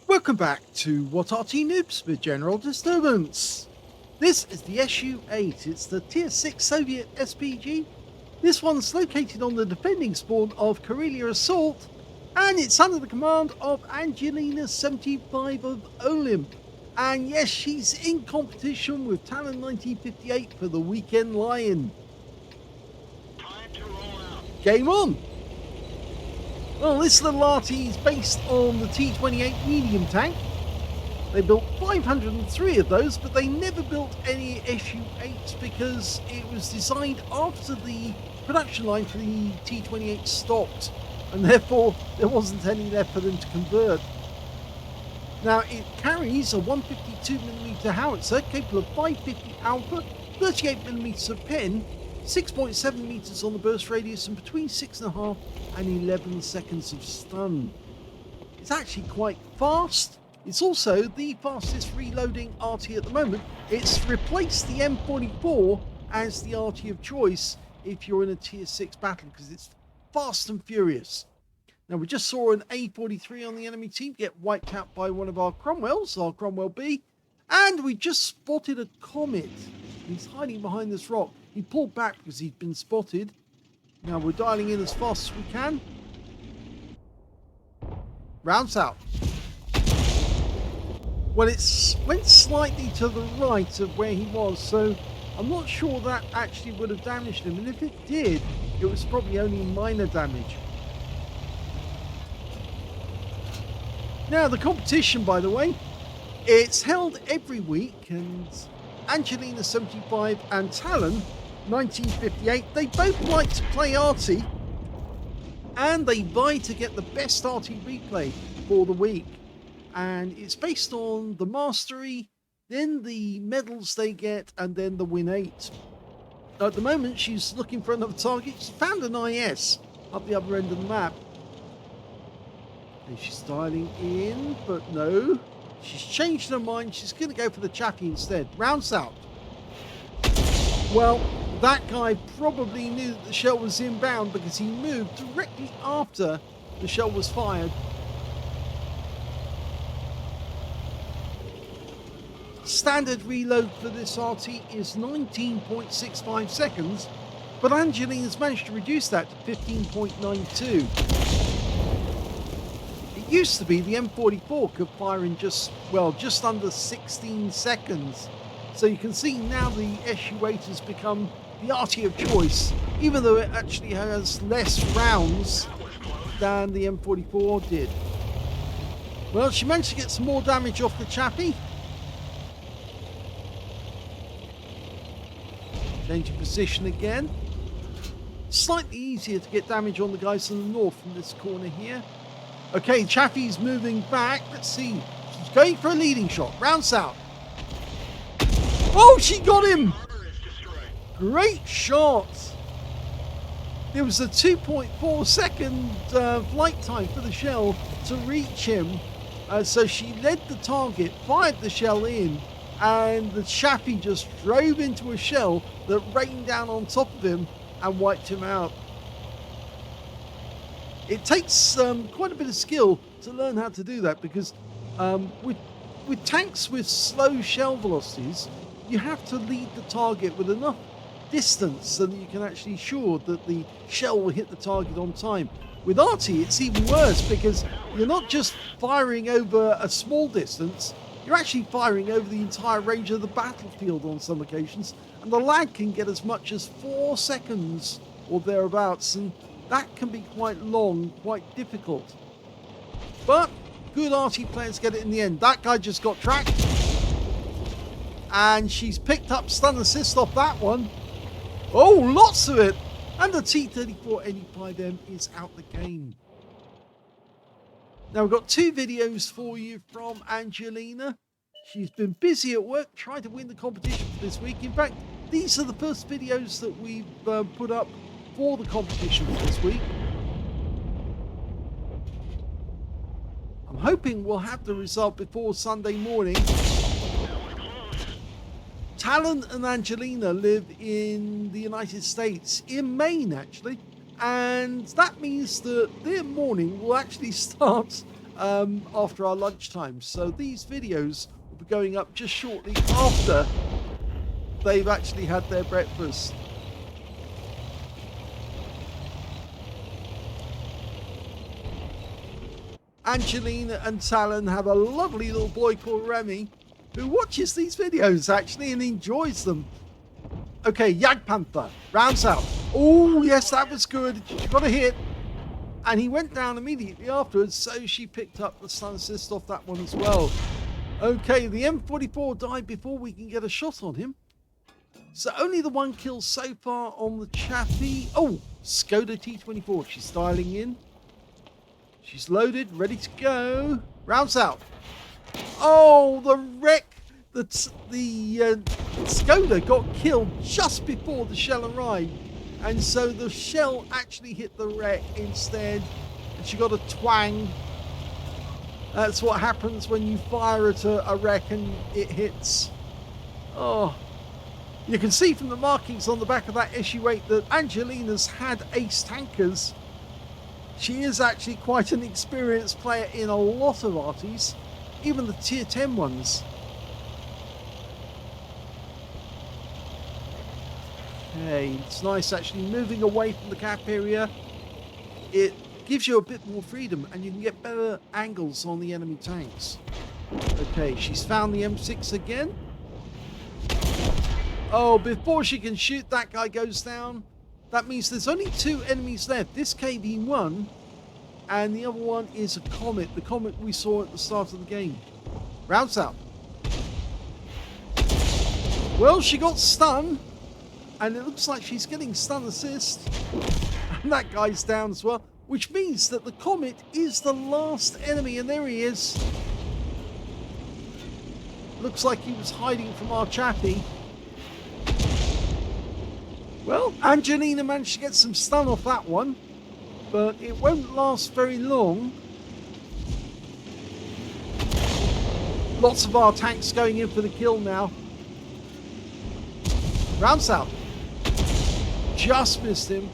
Welcome back to What Arty Noobs with General Disturbance. This is the SU-8, it's the Tier 6 Soviet SPG. This one's located on the defending spawn of Karelia Assault, and it's under the command of Angelina75 of OLIMP. And yes, she's in competition with Talon 1958 for the Weekend Lion. Time to roll out. Game on! Well, this little Arty is based on the T-28 medium tank. They built 503 of those, but they never built any SU-8s because it was designed after the production line for the T-28 stopped, and therefore there wasn't any left for them to convert. Now, it carries a 152mm howitzer capable of 550 alpha, 38mm of pen, 6.7 meters on the burst radius, and between 6.5 and 11 seconds of stun. It's actually quite fast. It's also the fastest reloading Arty at the moment. It's replaced the M44 as the Arty of choice if you're in a tier 6 battle because it's fast and furious. Now, we just saw an A43 on the enemy team get wiped out by one of our Cromwells, our Cromwell B, and we just spotted a Comet. He's hiding behind this rock. He pulled back because he'd been spotted. Now we're dialing in as fast as we can. Rounds out. Well, it went slightly to the right of where he was, so I'm not sure that actually would have damaged him. And if it did, it was probably only minor damage. Now, the competition, by the way, it's held every week, and Angelina75 and Talon 1958, they both like to play Arty, and they vie to get the best Arty replay for the week. And it's based on the mastery, then the medals they get, and then the win 8. At the moment, she's looking for another target. She's found an IS up the other end of the map. And she's dialing in, but no. She's changed her mind. She's going to go for the Chappie instead. Rounds out. Well, that guy probably knew that the shell was inbound because he moved directly after the shell was fired. Standard reload for this Arty is 19.65 seconds, but Angelina's managed to reduce that to 15.92. It used to be the M44 could fire in just under 16 seconds. So you can see now the SU-8 has become the Arty of choice, even though it actually has less rounds than the M44 did. Well, she managed to get some more damage off the Chappie. Changing position again. Slightly easier to get damage on the guys in the north from this corner here. Okay, Chappie's moving back. Let's see. She's going for a leading shot. Rounds out. Oh, she got him! Great shot. There was a 2.4 second flight time for the shell to reach him. So she led the target, fired the shell in, and the Chappie just drove into a shell that rained down on top of him and wiped him out. It takes quite a bit of skill to learn how to do that because with tanks with slow shell velocities, you have to lead the target with enough distance so that you can actually ensure that the shell will hit the target on time. With Arty, it's even worse because you're not just firing over a small distance, You're actually firing over the entire range of the battlefield on some occasions, and the lag can get as much as 4 seconds or thereabouts, and that can be quite long, quite difficult. But good Arty players get it in the end. That guy just got tracked, and she's picked up stun assist off that one. Oh, lots of it! And the T-34NE5M is out the game. Now, we've got 2 videos for you from Angelina. She's been busy at work trying to win the competition for this week. In fact, these are the first videos that we've put up for the competition for this week. I'm hoping we'll have the result before Sunday morning. Talon and Angelina live in the United States, in Maine actually, and that means that their morning will actually start after our lunchtime. So these videos will be going up just shortly after they've actually had their breakfast. Angelina and Talon have a lovely little boy called Remy, who watches these videos actually and enjoys them. Okay, Jagdpanther rounds out. Oh yes, that was good. She got a hit, and he went down immediately afterwards, so she picked up the stun assist off that one as well. Okay, the M44 died before we can get a shot on him, so only the 1 kill so far on the Chappie. Oh, Skoda T24, she's styling in. She's loaded, ready to go. Rounds out. Oh, the wreck. The Skoda got killed just before the shell arrived. And so the shell actually hit the wreck instead. And she got a twang. That's what happens when you fire at a wreck and it hits. Oh. You can see from the markings on the back of that SU-8 that Angelina's had ace tankers. She is actually quite an experienced player in a lot of Arties, even the tier 10 ones. Okay, it's nice actually moving away from the cap area. It gives you a bit more freedom and you can get better angles on the enemy tanks. Okay, she's found the M6 again. Oh, before she can shoot, that guy goes down. That means there's only 2 enemies left. This KV-1 and the other one is a Comet. The Comet we saw at the start of the game. Rounds out. Well, she got stunned. And it looks like she's getting stun assist. And that guy's down as well. Which means that the Comet is the last enemy. And there he is. Looks like he was hiding from our Chappie. Well, Angelina managed to get some stun off that one, but it won't last very long. Lots of our tanks going in for the kill now. Rounds out. Just missed him.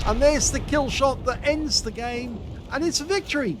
And there's the kill shot that ends the game, and it's a victory.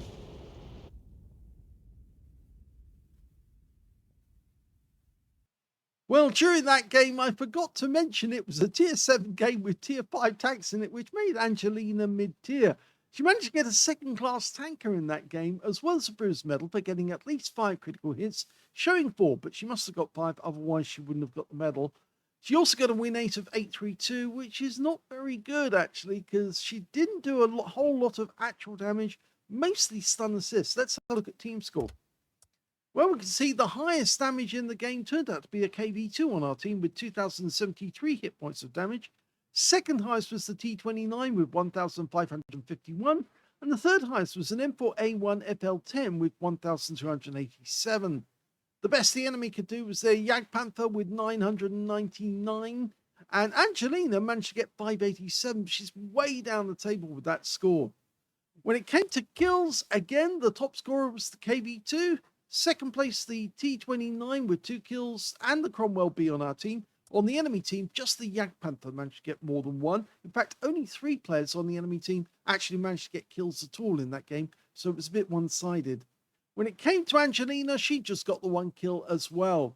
Well, during that game, I forgot to mention it was a tier 7 game with tier 5 tanks in it, which made Angelina mid-tier. She managed to get a 2nd class tanker in that game, as well as a bruise medal for getting at least 5 critical hits, showing 4, but she must have got 5, otherwise she wouldn't have got the medal. She also got a win rate of 832, which is not very good actually, because she didn't do a whole lot of actual damage, mostly stun assists. Let's have a look at team score. Well, we can see the highest damage in the game turned out to be a KV-2 on our team with 2,073 hit points of damage. 2nd highest was the T-29 with 1,551, and the 3rd highest was an M4A1 FL10 with 1,287. The best the enemy could do was their Jagdpanther with 999, and Angelina managed to get 587. She's way down the table with that score. When it came to kills, again, the top scorer was the KV-2. 2nd place, the T-29 with 2 kills, and the Cromwell B on our team. On the enemy team, just the Jagdpanther managed to get more than 1. In fact, only 3 players on the enemy team actually managed to get kills at all in that game, so it was a bit one-sided. When it came to Angelina, she just got the 1 kill as well.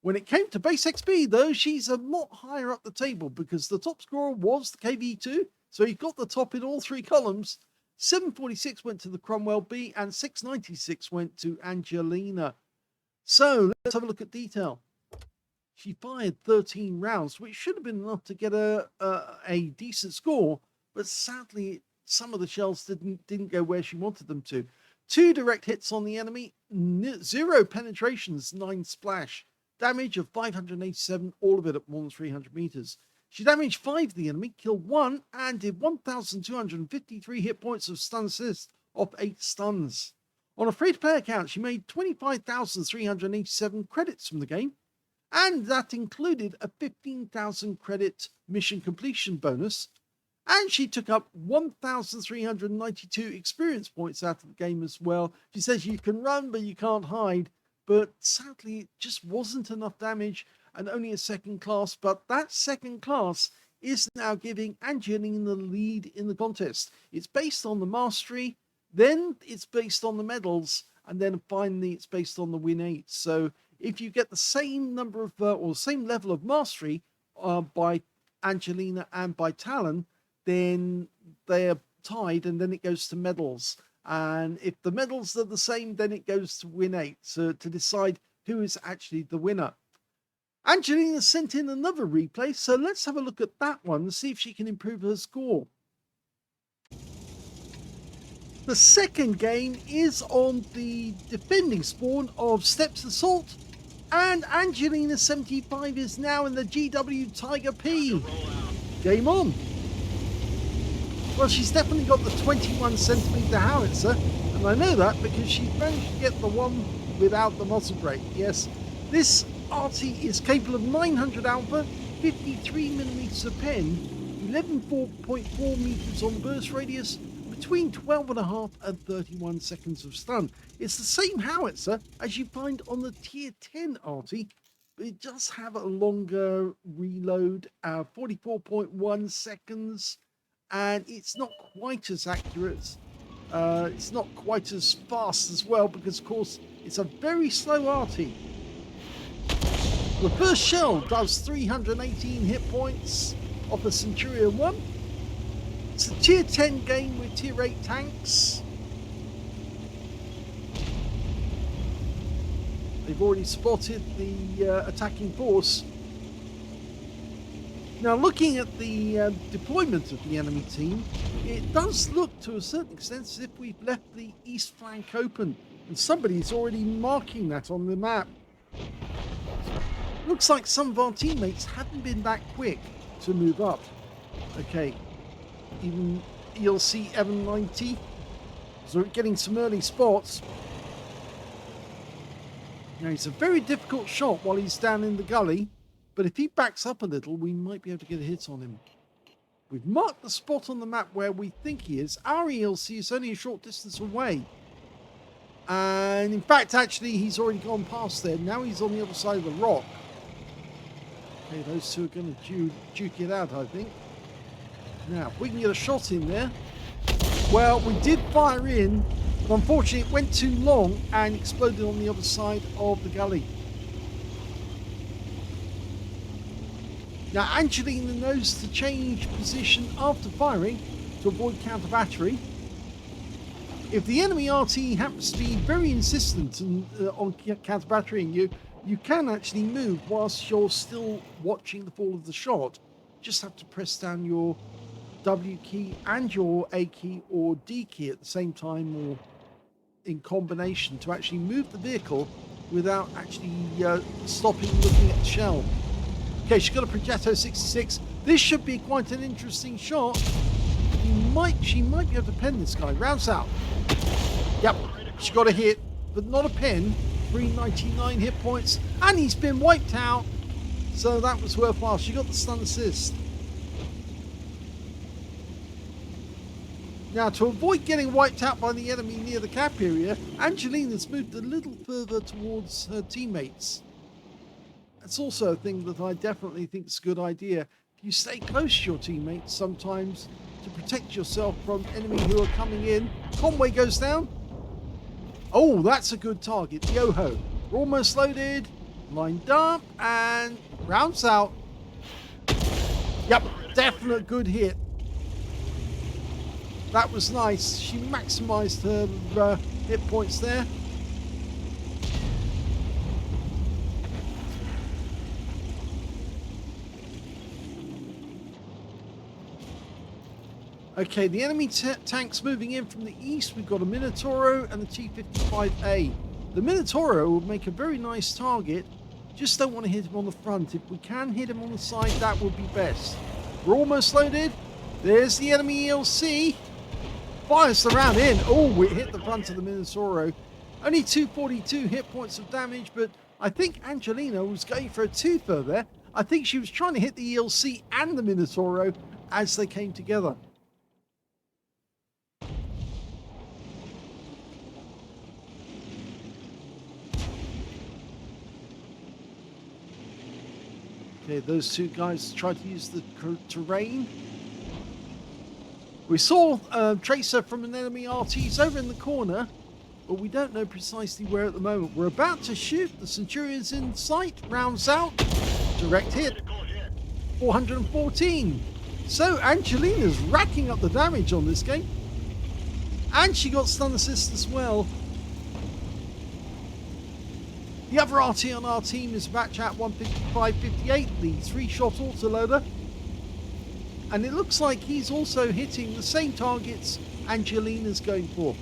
When it came to base XP, though, she's a lot higher up the table because the top scorer was the KV-2. So he got the top in all three columns. 746 went to the Cromwell B and 696 went to Angelina. So let's have a look at detail. She fired 13 rounds, which should have been enough to get a decent score, but sadly some of the shells didn't go where she wanted them to. 2 direct hits on the enemy, 0 penetrations, 9 splash, damage of 587, all of it at more than 300 meters. She damaged 5 of the enemy, killed 1, and did 1,253 hit points of stun assist off 8 stuns. On a free-to-play account, she made 25,387 credits from the game, and that included a 15,000 credit mission completion bonus, and she took up 1,392 experience points out of the game as well. She says you can run, but you can't hide, but sadly it just wasn't enough damage and only a second class, but that second class is now giving Angelina the lead in the contest. It's based on the mastery, then it's based on the medals, and then finally it's based on the win 8. So if you get the same number of or same level of mastery by Angelina and by Talon, then they're tied, and then it goes to medals. And if the medals are the same, then it goes to win 8, so to decide who is actually the winner. Angelina sent in another replay, so let's have a look at that one and see if she can improve her score. The second game is on the defending spawn of Steps Assault, and Angelina75 is now in the GW Tiger P. Game on. Well, she's definitely got the 21cm howitzer, and I know that because she managed to get the one without the muzzle brake. Yes, this Arty is capable of 900 alpha, 53mm a pen, 11.4 meters on burst radius, between 12.5 and 31 seconds of stun. It's the same howitzer as you find on the tier 10 Arty, but it does have a longer reload, 44.1 seconds, and it's not quite as accurate. It's not quite as fast as well, because of course it's a very slow Arty. The first shell does 318 hit points off the Centurion 1. It's a tier 10 game with tier 8 tanks. They've already spotted the attacking force. Now, looking at the deployment of the enemy team, it does look to a certain extent as if we've left the east flank open, and somebody's already marking that on the map. Looks like some of our teammates haven't been that quick to move up. Okay, even ELC M90, so we're getting some early spots. Now, it's a very difficult shot while he's down in the gully, but if he backs up a little, we might be able to get a hit on him. We've marked the spot on the map where we think he is. Our ELC is only a short distance away. And in fact, actually, he's already gone past there. Now he's on the other side of the rock. Okay, those two are going to duke it out, I think. Now, if we can get a shot in there. Well, we did fire in, but unfortunately it went too long and exploded on the other side of the gully. Now, Angelina knows to change position after firing to avoid counter battery. If the enemy RT happens to be very insistent on counter batterying you, you can actually move whilst you're still watching the fall of the shot. You just have to press down your W key and your A key or D key at the same time, or in combination, to actually move the vehicle without actually stopping looking at the shell. Okay, she's got a Progetto 66. This should be quite an interesting shot. She might be able to pen this guy. Rounds out. Yep, she got a hit, but not a pen. 399 hit points, and he's been wiped out. So that was worthwhile. She got the stun assist. Now, to avoid getting wiped out by the enemy near the cap area, Angelina's moved a little further towards her teammates. That's also a thing that I definitely think is a good idea. If you stay close to your teammates sometimes to protect yourself from enemy who are coming in. Conway goes down. Oh, that's a good target. Yoho. We're almost loaded, lined up, and rounds out. Yep, definite good hit. That was nice. She maximised her hit points there. Okay, the enemy tank's moving in from the east. We've got a Minotauro and the T-55A. The Minotauro will make a very nice target. Just don't want to hit him on the front. If we can hit him on the side, that would be best. We're almost loaded. There's the enemy ELC. Fires the round in. Oh, we hit the front of the Minotauro. Only 242 hit points of damage, but I think Angelina was going for a twofer there. I think she was trying to hit the ELC and the Minotauro as they came together. Okay, those two guys tried to use the terrain. We saw a tracer from an enemy Arty's over in the corner, but we don't know precisely where at the moment. We're about to shoot. The Centurion's in sight. Rounds out. Direct hit. 414. So Angelina's racking up the damage on this game. And she got stun assist as well. The other Arty on our team is batch at 155.58, the 3-shot autoloader. And it looks like he's also hitting the same targets Angelina's going for.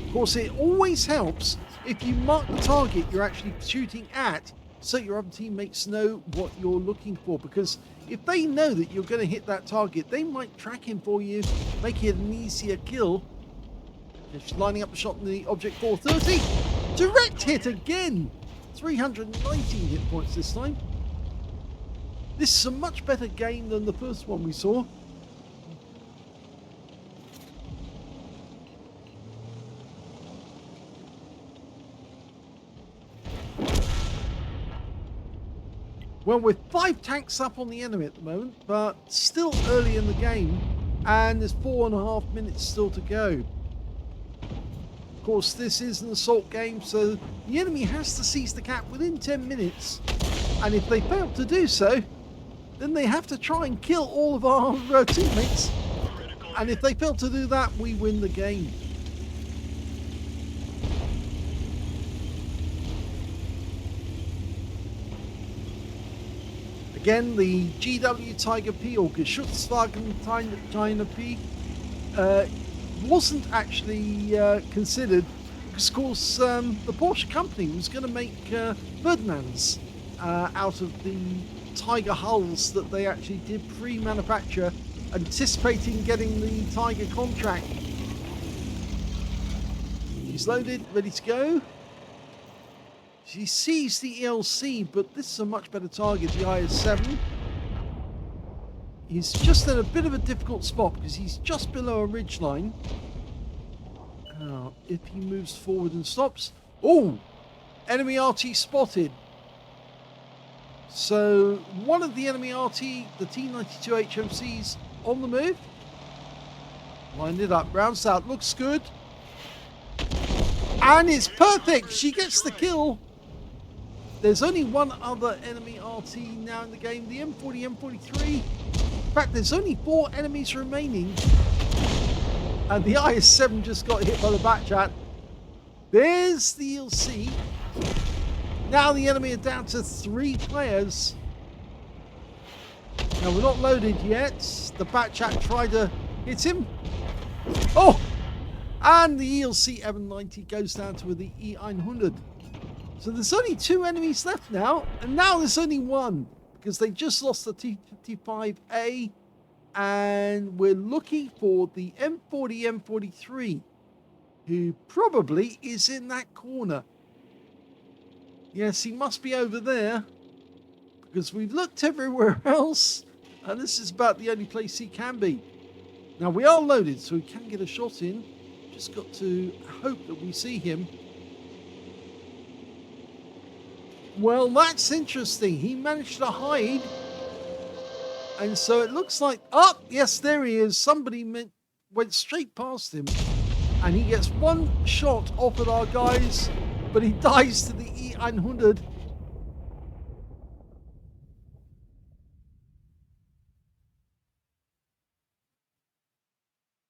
Of course, it always helps if you mark the target you're actually shooting at, so your other teammates know what you're looking for. Because if they know that you're going to hit that target, they might track him for you, making it an easier kill. Just lining up a shot in the Object 430. Direct hit again! 319 hit points this time. This is a much better game than the first one we saw. Well, with 5 tanks up on the enemy at the moment, but still early in the game, and there's 4.5 minutes still to go. Of course, this is an assault game, so the enemy has to seize the cap within 10 minutes. And if they fail to do so, then they have to try and kill all of our teammates. And if they fail to do that, we win the game. Again, the GW Tiger P or Geschützwagen Tiger P wasn't actually considered because, of course, the Porsche company was going to make Ferdinands out of the Tiger hulls that they actually did pre-manufacture, anticipating getting the Tiger contract. He's loaded, ready to go. She sees the ELC, but this is a much better target, the IS-7. He's just in a bit of a difficult spot because he's just below a ridgeline. If he moves forward and stops... Oh! Enemy RT spotted. So, one of the enemy RT, the T92 HMCs, on the move. Lined it up, rounds out, looks good. And it's perfect! She gets the kill. There's only one other enemy RT now in the game, the M40, M43. In fact, there's only 4 enemies remaining. And the IS-7 just got hit by the Batchat. There's the ELC. Now the enemy are down to 3 players. Now we're not loaded yet. The Batchat tried to hit him. Oh! And the ELC M90 goes down to the E900. So there's only 2 enemies left now. And now there's only 1. Because they just lost the T55A. And we're looking for the M40, M43. Who probably is in that corner. Yes, he must be over there. Because we've looked everywhere else. And this is about the only place he can be. Now we are loaded, so we can get a shot in. Just got to hope that we see him. Well, that's interesting. He managed to hide. And so it looks like... Oh, yes, there he is. Somebody went straight past him. And he gets 1 shot off at our guys. But he dies to the E900.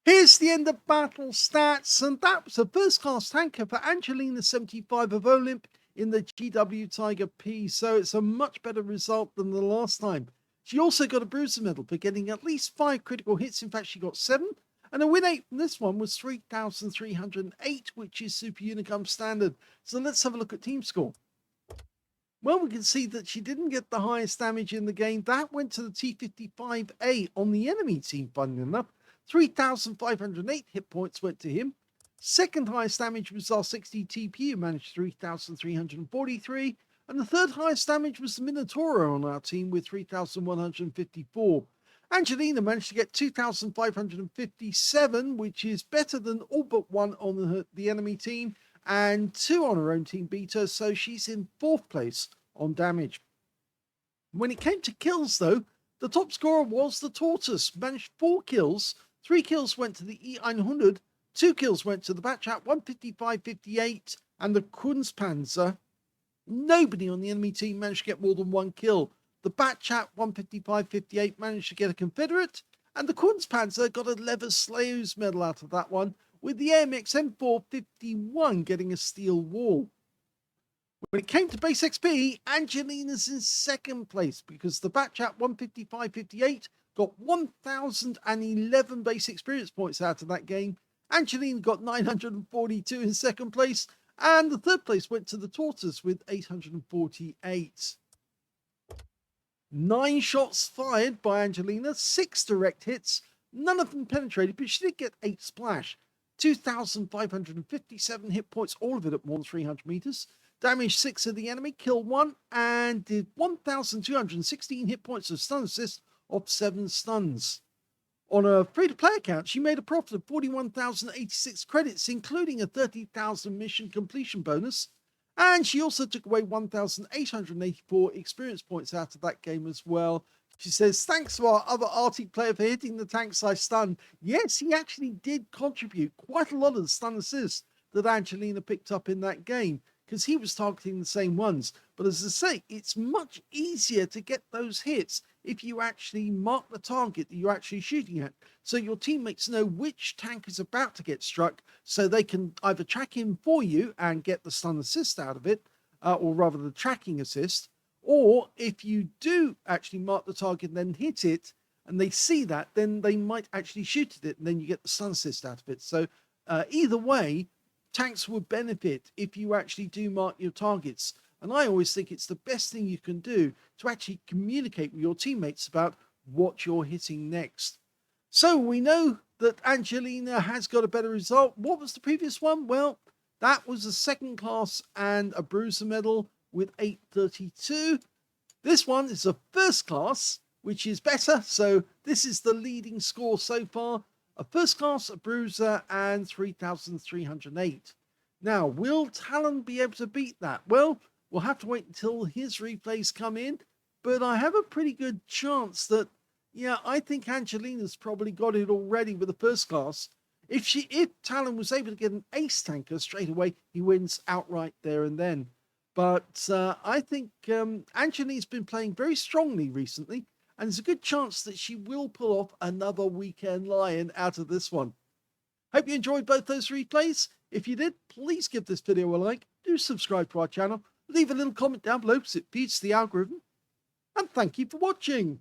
Here's the end of battle stats, and that was a first-class tanker for Angelina75 of OLIMP in the GW Tiger P, so it's a much better result than the last time. She also got a bruiser medal for getting at least 5 critical hits. In fact, she got 7, and a win rate from this one was 3,308, which is Super Unicum standard. So let's have a look at team score. Well, we can see that she didn't get the highest damage in the game. That went to the T55A on the enemy team, funnily enough. 3,508 hit points went to him. Second highest damage was our 60 TP, who managed 3,343. And the third highest damage was the Minotauro on our team with 3,154. Angelina managed to get 2,557, which is better than all but 1 on the enemy team, and 2 on her own team beat her, so she's in 4th place on damage. When it came to kills, though, the top scorer was the Tortoise, managed 4 kills. 3 kills went to the E100, 2 kills went to the Batchat 155-58 and the Kunstpanzer. Nobody on the enemy team managed to get more than 1 kill. The Batchat 155-58 managed to get a Confederate, and the Kunstpanzer got a Lever Slayers medal out of that one, with the AMX M451 getting a steel wall. When it came to base XP, Angelina's in 2nd place because the Batchat 155-58 got 1,011 base experience points out of that game. Angelina got 942 in 2nd place, and the 3rd place went to the Tortoise with 848. 9 shots fired by Angelina, 6 direct hits, none of them penetrated, but she did get 8 splash. 2,557 hit points, all of it at more than 300 meters. Damaged 6 of the enemy, killed 1, and did 1,216 hit points of stun assist off 7 stuns. On a free-to-play account, she made a profit of 41,086 credits, including a 30,000 mission completion bonus. And she also took away 1,884 experience points out of that game as well. She says, thanks to our other Arty player for hitting the tanks I stunned. Yes, he actually did contribute quite a lot of the stun assists that Angelina picked up in that game, because he was targeting the same ones. But as I say, it's much easier to get those hits if you actually mark the target that you're actually shooting at, so your teammates know which tank is about to get struck, so they can either track him for you and get the stun assist out of it, or rather the tracking assist, or if you do actually mark the target and then hit it, and they see that, then they might actually shoot at it, and then you get the stun assist out of it. So either way, tanks would benefit if you actually do mark your targets. And I always think it's the best thing you can do to actually communicate with your teammates about what you're hitting next. So we know that Angelina has got a better result. What was the previous one? Well, that was a 2nd class and a bruiser medal with 832. This one is a 1st class, which is better. So this is the leading score so far. A 1st class, a bruiser, and 3,308. Now, will Talon be able to beat that? Well, we'll have to wait until his replays come in, but I have a pretty good chance that, yeah, I think Angelina's probably got it already with the 1st class. If Talon was able to get an ace tanker straight away, he wins outright there and then. But I think Angelina's been playing very strongly recently, and there's a good chance that she will pull off another weekend lion out of this one. Hope you enjoyed both those replays. If you did, please give this video a like, do subscribe to our channel, leave a little comment down below because it feeds the algorithm, and thank you for watching.